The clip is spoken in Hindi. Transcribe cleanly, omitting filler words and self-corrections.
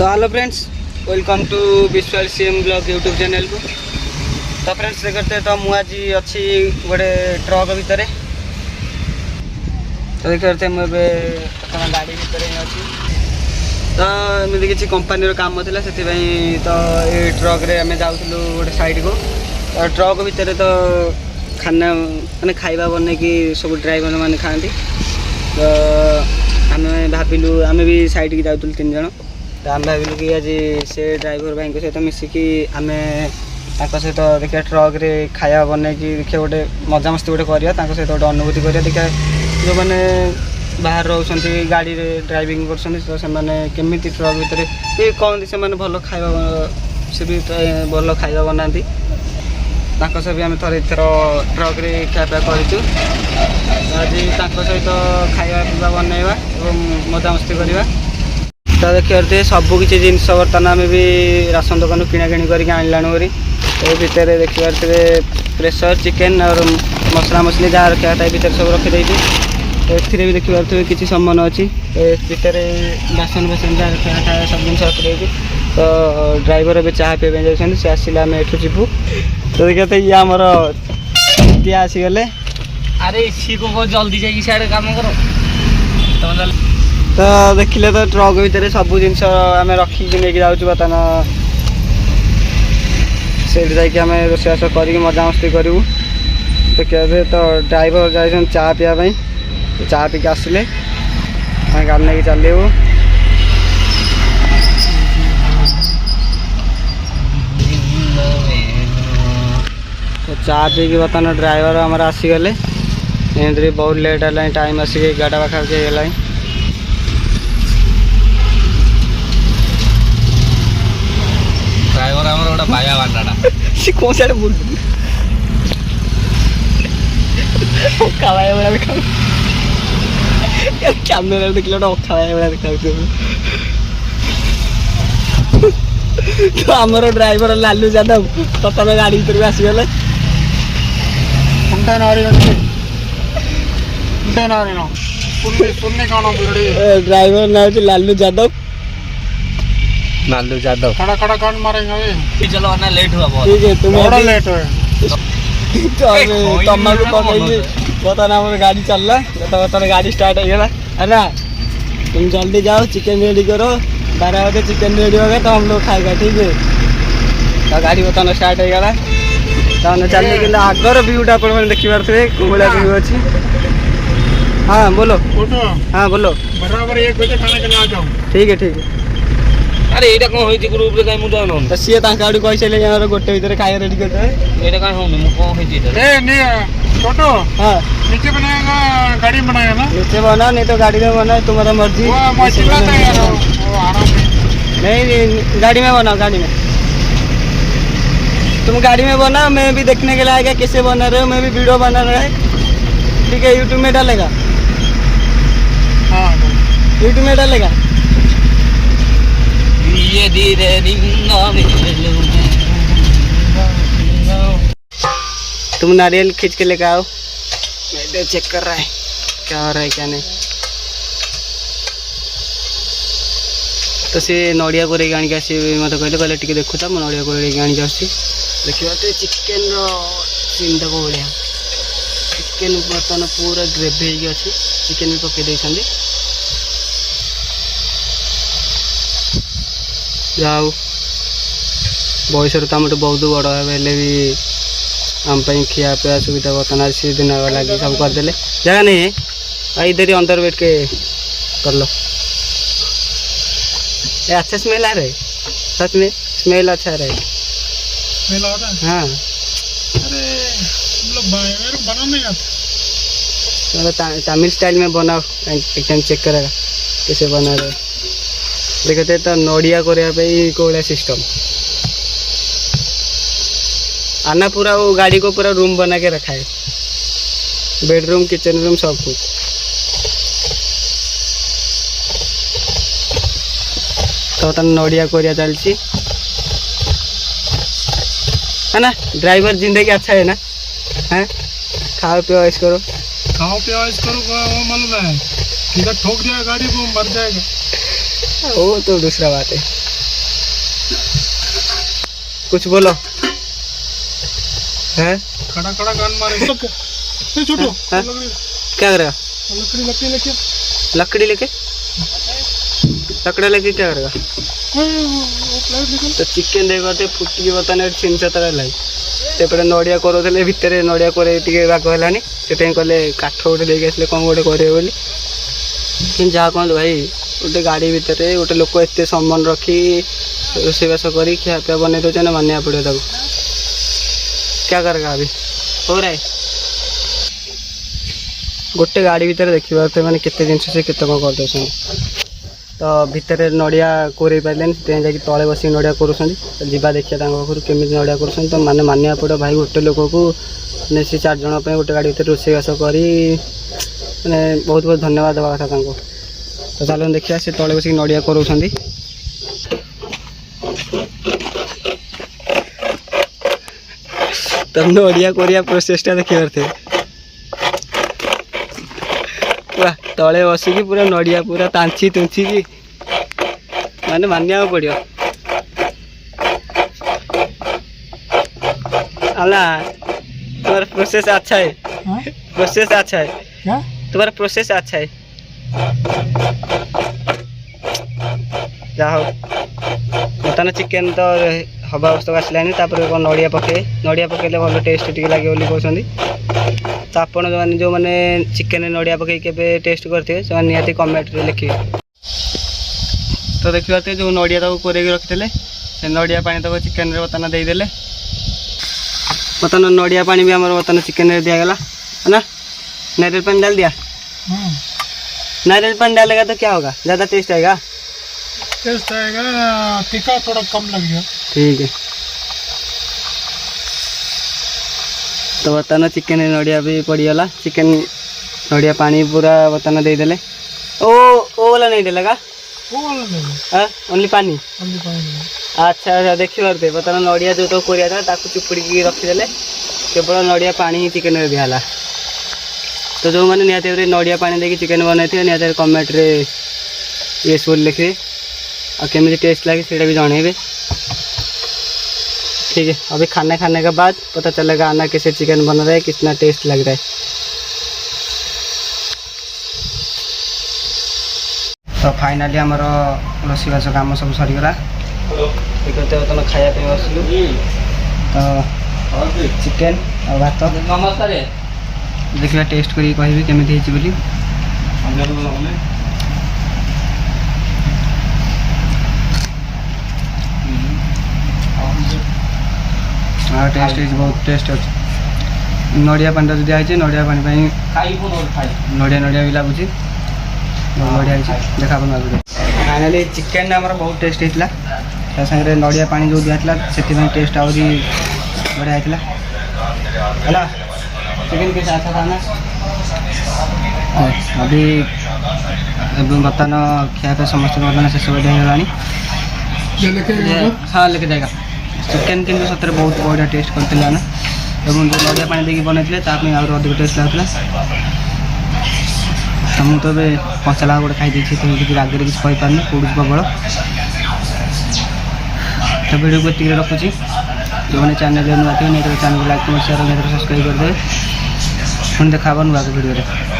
तो hello friends, welcome to visual CM blog YouTube channel को। तो फ्रेंड्स देखते तो मुझे आज अच्छी गोटे ट्रक भितर तो देखते मुझे गाड़ी भितर ही अच्छी। तो एमती किसी कंपानी काम था से तो ये ट्रक रे आम जाऊँ गोटे साइड को। तो ट्रक भितर तो खाना मैंने खाଇବା बनैकी सब ड्राइवर मैंने खाती। तो आम भाविलु आम भी साइड की जाऊँ 3 जन। तो आम भाविलु कि आज से ड्राइवर भाई सहित मिसिकी आम सहित देखिए ट्रक रे खाया बनैकी देखिए गोटे मजामस्ती गोटे करिया सहित गोटे अनुभूति करिया देखिए जो मैंने बाहर रोच गाड़ी रे ड्राइविंग करमी ट्रक भितर ये कहते से भल खाଇବା से भी भल खाଇବା बनाती सहित आम थोड़े इथर ट्रक रे खाया करूँ। आज सहित खाଇବା पीवा बनैवा और मजामस्ती करवा। तो देखिए सबकि जिनस बर्तमान आम भी राशन दुकान किणाकिणी करके आनलाणु करी भितर देखिए प्रेसर चिकेन और मसला मसली जहाँ रखा था भितर सब रखी ए भी देखिए किसी सम्मान अच्छी भितर बासन बासन जहाँ रखा था सब जिन रखी। तो ड्राइवर ए चाह पीवा जाऊँ सी आसिले आम एठू जीवु। तो देखिए ये आमर आसीगले अरे सी को जल्दी जाइए सियाड़े काम करो। तो देखिले तो ट्रक भितर सब जिनस आम रखिकी नहीं जाऊँ बर्तमान से आम रोषेबास कर मजामस्ती करूँ। देखिए तो ड्राइवर जाए चाह पीवाई चाह पीके आसिले गाड़ी नहीं चलू। तो चाह पीकी बर्तमान ड्राइवर आमर आसीगले एमती बहुत लेट है टाइम आसिक 11 पाखापाखि है। ड्राइवर आमर गोटे बाया बांडाटा सी कौन साइड बोल खावाया देखा कैमेरा देखिए खावाया देखा। तो आमर ड्राइवर लालू यादव प्रथम गाड़ी भर आसीगले ड्राइवर ना लालू यादव। लालू यादव खड़ा खड़ा कौन मारेंगे? चलो ना लेट हुआ बहुत। ठीक है तुम्हें बड़ा लेट है। तमाकू पकड़ी बर्तमान आम गाड़ी चलला तो बर्तमान गाड़ी स्टार्ट हो गला है ना। तुम जल्दी जाओ चिकन रेडी करो 12 बजे चिकन रेडी हो गया तो हम लोग खाएगा ठीक है। तो गाड़ी बर्तमान स्टार्ट हो गला तो चलने के आगर व्यूटा आप देखी पारे कौन व्यू अच्छी। हाँ बोलो हाँ बोलो बराबर 1 बजे खाने के लिए आ जाओ। ठीक है ठीक है। अरे एटा कौन होई ग्रुप रे मुझे जानो तो सी आड़ कही सारे गोटे भितर खाया रेडी करते एटा कहीं होनी कौन होई छोटो हाँ नीचे बनाएगा गाड़ी बनाएगा ना नीचे बना नहीं तो गाड़ी में बना तुम्हारा मर्जी। नहीं गाड़ी में बनाओ गाड़ी में तुम गाड़ी में बना मैं भी देखने के लिए आएगा कैसे बना रहे हो। मैं भी वीडियो बना रहा है ठीक है यूट्यूब में डालेगा। हाँ यूट्यूब में डालेगा। ये धीरे तुम नारियल खींच के लेकर आओ मैं चेक कर रहा है क्या हो रहा है क्या नहीं। तो सी नड़िया कोरेक आनिक आस मत कहले टे देखु तो मुझे नड़िया कोरेक आनिक देखा तो चिकेन सीन तक बढ़िया चिकेन बर्तमान पूरा ग्रेवी हो अच्छी चिकेन भी पकई जाऊ बयस तो आम बहुत बड़ हेल्ले भी आम खिया पिया सुविधा बर्तमान सी दिन लगे सब करदे जगह नहीं है इधर ही अंदर बैठ के कर लो। अच्छा स्मेल आ रहा है सच में स्मेल अच्छा रहा है। हाँ अरे बना नहीं आता तमिल स्टाइल में बनाओ एक टाइम चेक करेगा कैसे बना रहे। देखते तो नड़िया करने कौन सिस्टम आना पूरा वो गाड़ी को पूरा रूम बना के रखा है बेडरूम किचन रूम सब कुछ। तो नड़िया कोरिया चलती है ना। ड्राइवर जिंदगी अच्छा है ना। हैं खाओ पियो ऐश करो वो मन रहा है इधर ठोक दिया गाड़ी वो मर जाएगा। वो तो दूसरा बात है। कुछ बोलो है खड़ा खड़ा गान मारे छोटो हाँ? क्या करेगा लकड़ी लकड़ी लेके लकड़ी लेके लकड़ी लेके क्या करेगा तो चिकेन देखते फुटिकी बर्तमान जिनस तरह है सेपटे नड़िया करोले भितर नड़िया करे बाग है से कहले काठ गोटे लेके आसले कौन गोटे करे बोली कि जहाँ कहतु भाई गोटे गाड़ी भितर गोटे लोक एत सम्मान रखी रोषेईबास कर खियापिया बन दौचे ना मानिया पड़ो ताको क्या करेगा अभी हो रहा है गोटे गाड़ी भितर देखिए मैंने केते जिन से केते कौन कर दौरान तो भितर नड़िया कोरे पारे जा तले बस नड़िया करुँच जीवा देखिए घर केमी नड़िया कर तो मैंने मानिया पड़ो भाई गोटे लोक को मैंने से 4 जन गोटे गाड़ी भितर रोषेईबास करी मैंने बहुत बहुत धन्यवाद देवा कथा तो चलो देखिए से तले बस नड़िया करुँच तो नड़िया कोरिया प्रोसेसटा देखी पारे पूरा तले बसिकी पूरा नड़िया पूरा तांची तुंची की माने मानिया पड़ो अला तुम्हारा प्रोसेस अच्छा है प्रोसेस अच्छा है क्या तुम्हारा प्रोसेस अच्छा है जाओ बर्तमान चिकेन तो हवा अवस्था आसलानी कौन नड़िया पकड़े भल टेस्ट टी लगे बोली कहते तो आपड़ जो मैंने चिकेन नड़िया पकई के टेस्ट करते से निहाती कमेंट लिखिए तो देखिए जो नड़िया तक कोरे रखी से नड़िया पानी तक चिकेन बर्तमान देदेले बर्तमान नड़िया पानी भी आम बर्तमान चिकेन दिगला है ना नारियल पानी डाल दिया नारियल पानी डालेगा तो क्या होगा ज़्यादा टेस्ट आएगा टेस्ट आएगा तीखा थोड़ा कम लगेगा ठीक है तो बर्तमान चिकेन नड़िया भी पड़गला चिकेन नड़िया पानी पूरा बर्तमान देदेले ओ वाला नहीं देगा हाँ ओनली पानी अच्छा अच्छा देखी पारे बर्तमान नड़िया जो तो कोरिया था ताकू चिपुड़ी रखीदे केवल नड़िया पानी ही चिकेन दिहला तो जो मैंने निहाती नड़िया पानी देखिए चिकेन बनई निहाती कमेंट रे येस बोली लिखिए और केमी टेस्ट लगे सीटा भी जनइबे ठीक है अभी खाना खाने के बाद पता चलेगा आना कैसे चिकन बन रहा है कितना टेस्ट लग रहा है तो फाइनाली आमर रोषेईबास काम सब सरीगला ठीक है बर्तमान खायापी बसलु तो चिकेन और भात नमस्कार देखिए टेस्ट करी कहि केमी बोली हाँ टेस्ट बहुत टेस्ट अच्छे नड़िया पानी जो दिखाई नड़िया पानी नड़िया नड़िया भी लगुच बढ़िया देखा फाइनाली चिकेन आम बहुत टेस्ट होता सागर नड़िया पानी जो दिखाई से टेस्ट आहरी बढ़िया होता है चिकेन कैसे अच्छा था ना अभी बर्तमान खिया पे समस्त बर्तमान शेष बढ़िया हाँ लेके जाएगा चिकेन किंतु सतरे बहुत बढ़िया टेस्ट करते हैं जो नड़िया पानी देकी बनते अधिक टेस्ट लगता तो मुझे तो कंचला गोटे खाई तो आगे किसी कहींपारे पड़ू प्रबल तो वीडियो को ये रखुच्छी जो मैंने चैनल नुआ थी चैनल को लाइक कमेंट शेयर सब्सक्राइब करदे पुणी देखा नुआ वीडियो।